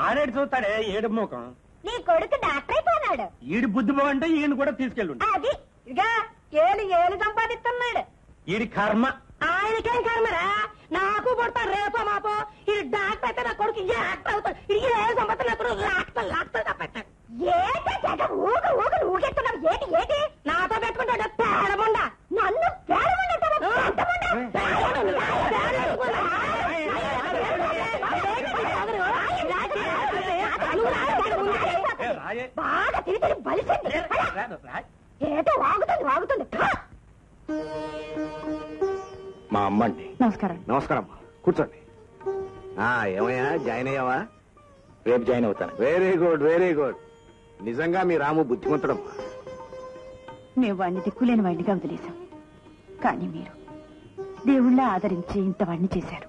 ఆడేడు చూస్తాడే ఏడు ముఖం. నీ కొడుకు డాక్టర్ అయిపోయినాడు. ఈడు బుద్ధి బాగుంటే ఈయన కూడా తీసుకెళ్ళు. అది ఇక ఏలు ఏలు సంపాదిస్తున్నాడు. ఈడి కర్మ. ఆయనకేం కర్మరా, నాకు పుడతాడు రేపో మాపో. ఈ డాక్టర్ అయితే నా కొడుకు యాక్టర్ అవుతాడు. ఇది ఏం సంపాదన నా కొడుకు లాక్తాడు తప్పట్టాడు. ఏటే జగ ఊగు ఊగులు ఊగెత్తున్నావు. ఏటి ఏటి నాతో పెట్టుకుంటాడు పేడముండ. నన్ను బాగా తిరిగి తిరిగి బలిసింది. ఏటో వాగుతుంది వాగుతుంది. మా అమ్మ అండి. నమస్కారం. నమస్కారం అమ్మా, కూర్చోండి. ఏమయ్యా, జాయిన్ అయ్యావా? రేపు జాయిన్ అవుతాను. Very good very good. నిజంగా మీ రాము బుద్ధిమంతుడమ్మా. మేము వాడిని దిక్కులేని వాడినిగా వదిలేశాం. కానీ మీరు దేవుళ్ళ ఆదరించి ఇంత వాడిని చేశారు.